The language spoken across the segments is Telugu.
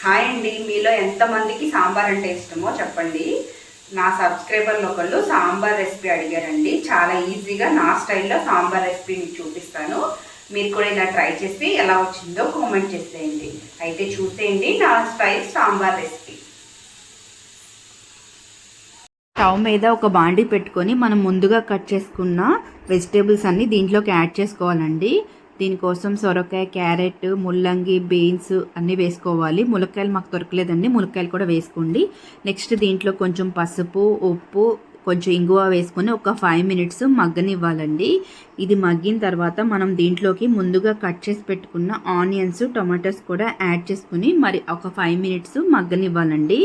హాయ్ అండి, మీలో ఎంతమందికి సాంబార్ అంటే ఇష్టమో చెప్పండి. నా సబ్స్క్రైబర్లు ఒకళ్ళు సాంబార్ రెసిపీ అడిగారండి. చాలా ఈజీగా నా స్టైల్లో సాంబార్ రెసిపీ మీకు చూపిస్తాను. మీరు కూడా ఇలా ట్రై చేసి ఎలా వచ్చిందో కామెంట్ చేసేయండి. అయితే చూసేయండి నా స్టైల్ సాంబార్ రెసిపీ. స్టవ్ మీద ఒక బాండీ పెట్టుకొని మనం ముందుగా కట్ చేసుకున్న వెజిటేబుల్స్ అన్నీ దీంట్లోకి యాడ్ చేసుకోవాలండి. దీనికోసం సొరకాయ, క్యారెట్, ముల్లంగి, బీన్స్ అన్నీ వేసుకోవాలి. ములక్కాయలు మాకు దొరకలేదండి, ములక్కాయలు కూడా వేసుకోండి. నెక్స్ట్ దీంట్లో కొంచెం పసుపు, ఉప్పు, కొంచెం ఇంగువ వేసుకొని ఒక 5 మినిట్స్ మగ్గనివ్వాలండి. ఇది మగ్గిన తర్వాత మనం దీంట్లోకి ముందుగా కట్ చేసి పెట్టుకున్న ఆనియన్స్, టొమాటోస్ కూడా యాడ్ చేసుకుని మరి ఒక 5 మినిట్స్ మగ్గనివ్వాలండి.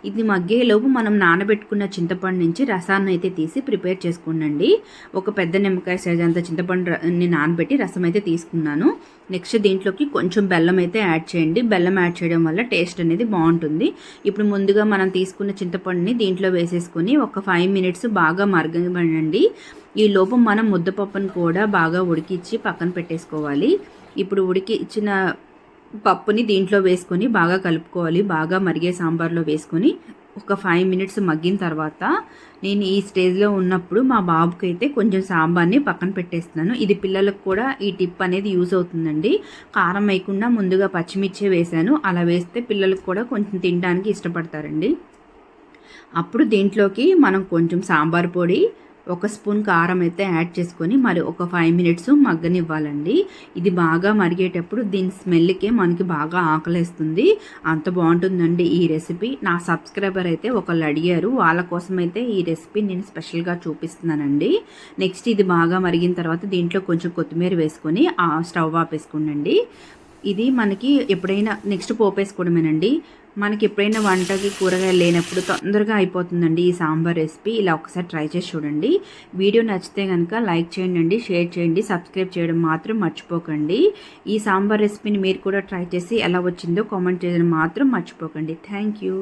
ఇది మగ్గేలోపు మనం నానబెట్టుకున్న చింతపండు నుంచి రసాన్ని అయితే తీసి ప్రిపేర్ చేసుకున్నాండి. ఒక పెద్ద నిమ్మకాయ సైజ్ అంత చింతపండుని నానబెట్టి రసం అయితే తీసుకున్నాను. నెక్స్ట్ దీంట్లోకి కొంచెం బెల్లం అయితే యాడ్ చేయండి. బెల్లం యాడ్ చేయడం వల్ల టేస్ట్ అనేది బాగుంటుంది. ఇప్పుడు ముందుగా మనం తీసుకున్న చింతపండుని దీంట్లో వేసేసుకొని ఒక 5 మినిట్స్ బాగా మరగనివ్వండి. ఈ లోపు మనం ముద్దపప్పును కూడా బాగా ఉడికించి పక్కన పెట్టేసుకోవాలి. ఇప్పుడు ఉడికించిన పప్పుని దీంట్లో వేసుకొని బాగా కలుపుకోవాలి. బాగా మరిగే సాంబార్లో వేసుకొని ఒక 5 మినిట్స్ మగ్గిన తర్వాత నేను ఈ స్టేజ్లో ఉన్నప్పుడు మా బాబుకి అయితే కొంచెం సాంబార్ని పక్కన పెట్టేస్తున్నాను. ఇది పిల్లలకు కూడా ఈ టిప్ అనేది యూజ్ అవుతుందండి. కారం వేయకుండా ముందుగా పచ్చిమిర్చి వేసాను. అలా వేస్తే పిల్లలకు కూడా కొంచెం తినడానికి ఇష్టపడతారండి. అప్పుడు దీంట్లోకి మనం కొంచెం సాంబార్ పొడి, ఒక స్పూన్ కారం అయితే యాడ్ చేసుకొని మరి ఒక 5 మినిట్స్ మగ్గనివ్వాలండి. ఇది బాగా మరిగేటప్పుడు దీని స్మెల్కే మనకి బాగా ఆకలేస్తుంది. అంత బాగుంటుందండి ఈ రెసిపీ. నా సబ్స్క్రైబర్ అయితే ఒకళ్ళు అడిగారు, వాళ్ళ కోసం అయితే ఈ రెసిపీ నేను స్పెషల్గా చూపిస్తున్నానండి. నెక్స్ట్ ఇది బాగా మరిగిన తర్వాత దీంట్లో కొంచెం కొత్తిమీర వేసుకొని స్టవ్ ఆపేసుకోండి. ఇది మనకి ఎప్పుడైనా నెక్స్ట్ పోపేసుకోవడమేనండి. మనకి ఎప్పుడైనా వంటకి కూరగాయలు లేనప్పుడు తొందరగా అయిపోతుందండి ఈ సాంబార్ రెసిపీ. ఇలా ఒకసారి ట్రై చేసి చూడండి. వీడియో నచ్చితే కనుక లైక్ చేయండి, షేర్ చేయండి, సబ్స్క్రైబ్ చేయడం మాత్రం మర్చిపోకండి. ఈ సాంబార్ రెసిపీని మీరు కూడా ట్రై చేసి ఎలా వచ్చిందో కామెంట్ చేయడం మాత్రం మర్చిపోకండి. Thank you.